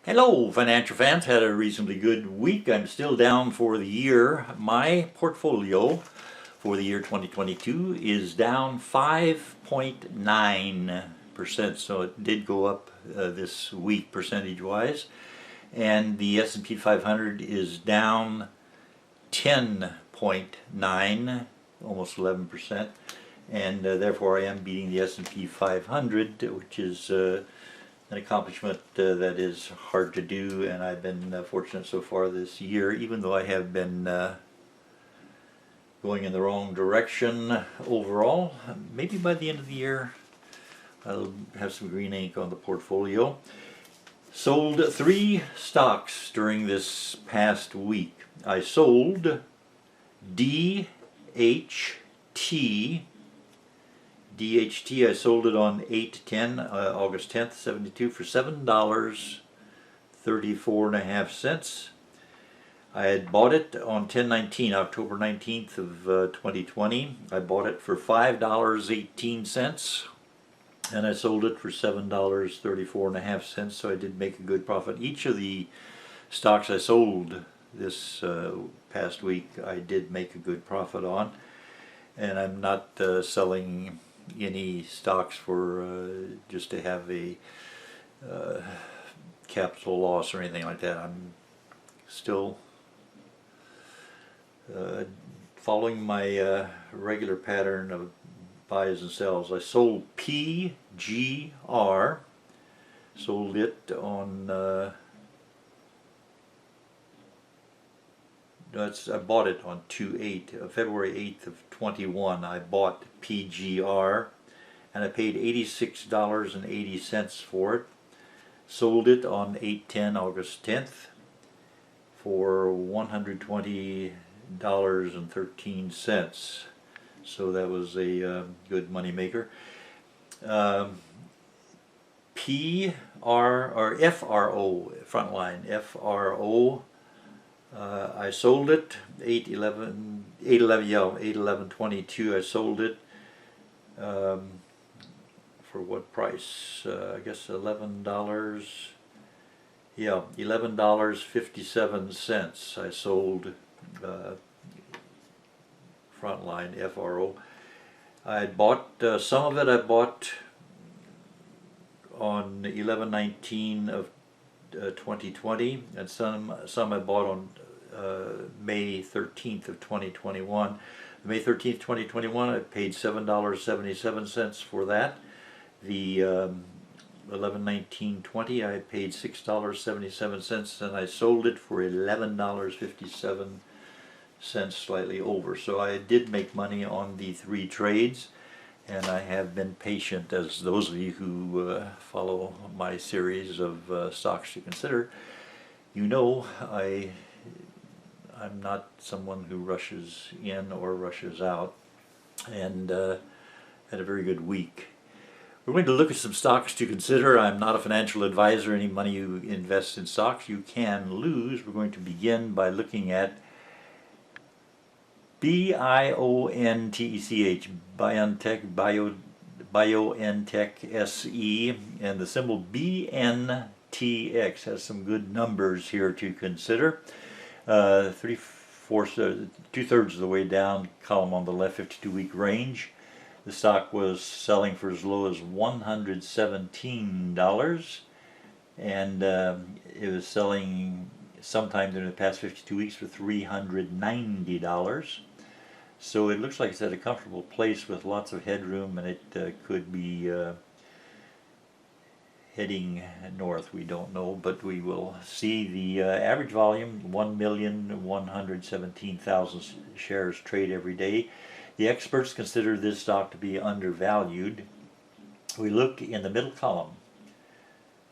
Hello, financial fans. Had a reasonably good week. I'm still down for the year. My portfolio for the year 2022 is down 5.9%, so it did go up this week percentage-wise. And the S&P 500 is down 10.9, almost 11%. And therefore I am beating the S&P 500, which is an accomplishment that is hard to do, and I've been fortunate so far this year, even though I have been going in the wrong direction overall. Maybe by the end of the year I'll have some green ink on the portfolio. Sold 3 stocks during this past week. I sold DHT. DHT, I sold it on 8/10, August 10th, 72 for $7.34.5. I had bought it on 10/19, October 19th of 2020. I bought it for $5.18 and I sold it for $7.34.5, so I did make a good profit. Each of the stocks I sold this past week I did make a good profit on, and I'm not selling any stocks for just to have a capital loss or anything like that. I'm still following my regular pattern of buys and sells. I sold PGR, sold it on I bought it on February 8th of 21. I bought PGR and I paid $86.80 for it. Sold it on 8/10, August 10th for $120.13. So that was a good money maker. FRO, Frontline, FRO. I sold it 8/11/22. I sold it for what price? I guess $11. Yeah, $11.57. I sold Frontline, FRO. I had bought some of it. I bought on 11/19 of 2020, and some I bought on May 13th of 2021. May 13th, 2021, I paid $7.77 for that. The 11/19/20, I paid $6.77, and I sold it for $11.57, slightly over. So I did make money on the 3 trades, and I have been patient, as those of you who follow my series of stocks to consider, you know I'm not someone who rushes in or rushes out, and had a very good week. We're going to look at some stocks to consider. I'm not a financial advisor. Any money you invest in stocks you can lose. We're going to begin by looking at BIONTECH, BioNTech SE, and the symbol BNTX has some good numbers here to consider. 2/3 of the way down, column on the left, 52-week range. The stock was selling for as low as $117, and it was selling sometime during the past 52 weeks for $390. So it looks like it's at a comfortable place with lots of headroom, and it could be heading north. We don't know, but we will see. The average volume, 1,117,000 shares trade every day. The experts consider this stock to be undervalued. We look in the middle column,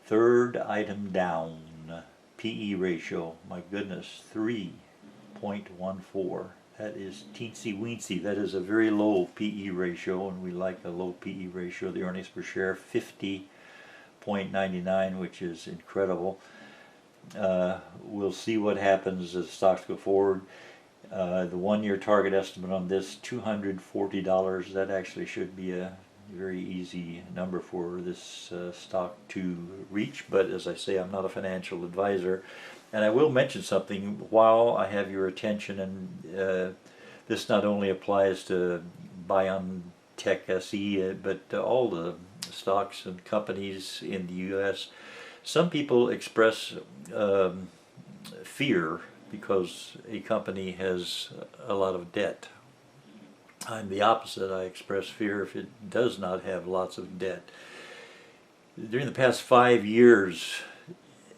3rd item down, PE ratio, my goodness, 3.14. That is teensy weensy. That is a very low PE ratio, and we like a low PE ratio. The earnings per share, 50.99, which is incredible. We'll see what happens as stocks go forward. The 1-year target estimate on this, $240. That actually should be a very easy number for this stock to reach, but as I say, I'm not a financial advisor. And I will mention something while I have your attention, and this not only applies to BioNTech SE, but all the stocks and companies in the U.S. Some people express fear because a company has a lot of debt. I'm the opposite. I express fear if it does not have lots of debt. During the past 5 years,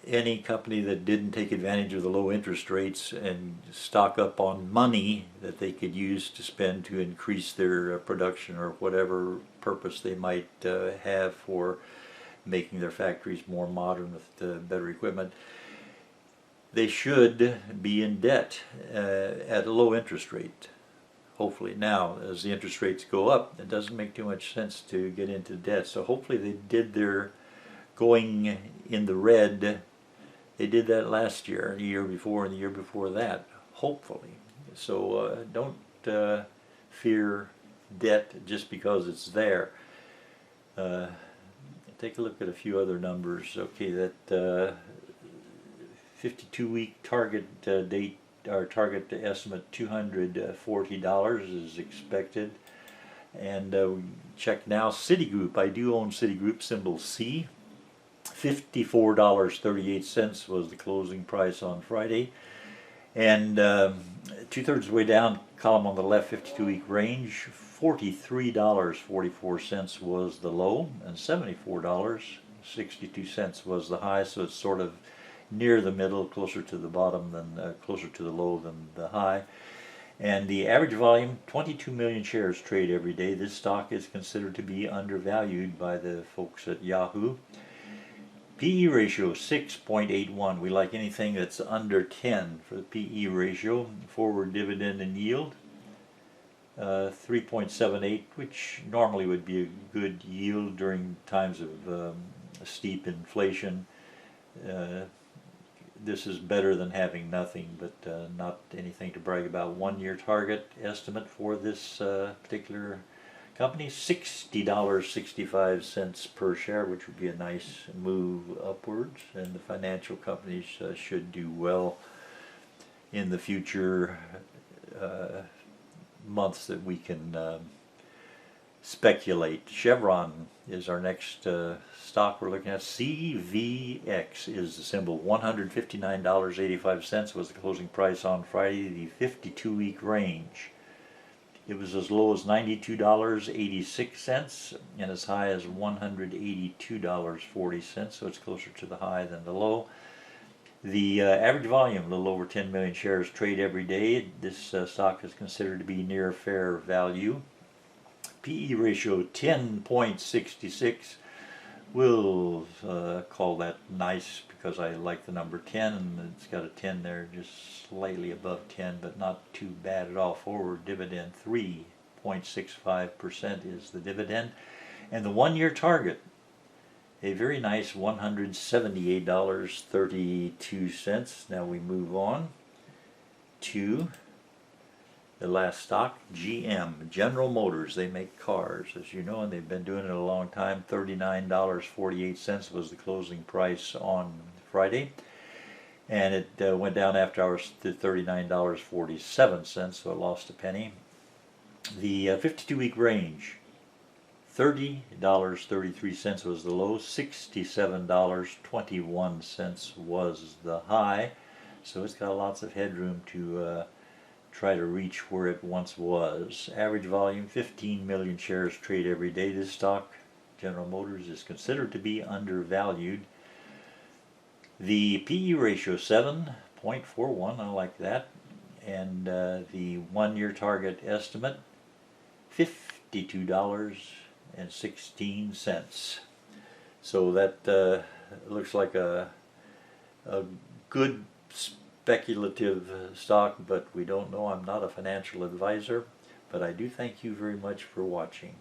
any company that didn't take advantage of the low interest rates and stock up on money that they could use to spend to increase their production or whatever purpose they might have for making their factories more modern with better equipment, they should be in debt at a low interest rate. Hopefully. Now, as the interest rates go up, it doesn't make too much sense to get into debt. So hopefully they did their going in the red. They did that last year, the year before, and the year before that, hopefully. So don't fear debt just because it's there. Take a look at a few other numbers. Okay, that 52-week target date, our target estimate $240 is expected. And we check now Citigroup. I do own Citigroup, symbol C. $54.38 was the closing price on Friday. And 2/3 of the way down, column on the left, 52-week range, $43.44 was the low, and $74.62 was the high. So it's sort of near the middle, closer to the bottom than closer to the low than the high. And the average volume, 22 million shares trade every day. This stock is considered to be undervalued by the folks at Yahoo. PE ratio 6.81. We like anything that's under 10 for the PE ratio. Forward dividend and yield 3.78, which normally would be a good yield during times of steep inflation. This is better than having nothing, but not anything to brag about. 1 year target estimate for this particular company, $60.65 per share, which would be a nice move upwards. And the financial companies should do well in the future months that we can speculate. Chevron is our next stock we're looking at. CVX is the symbol. $159.85 was the closing price on Friday, the 52-week range. It was as low as $92.86 and as high as $182.40, so it's closer to the high than the low. The average volume, a little over 10 million shares trade every day. This stock is considered to be near fair value. PE ratio 10.66. We'll call that nice because I like the number 10, and it's got a 10 there, just slightly above 10, but not too bad at all. Forward dividend 3.65% is the dividend. And the 1 year target, a very nice $178.32. Now we move on to the last stock, GM, General Motors. They make cars, as you know, and they've been doing it a long time. $39.48 was the closing price on Friday. And it went down after hours to $39.47, so it lost a penny. The 52-week range, $30.33 was the low, $67.21 was the high. So it's got lots of headroom to try to reach where it once was. Average volume, 15 million shares trade every day. This stock, General Motors, is considered to be undervalued. The PE ratio 7.41, I like that. And the 1 year target estimate, $52.16. So that looks like a good speculative stock, but we don't know. I'm not a financial advisor, but I do thank you very much for watching.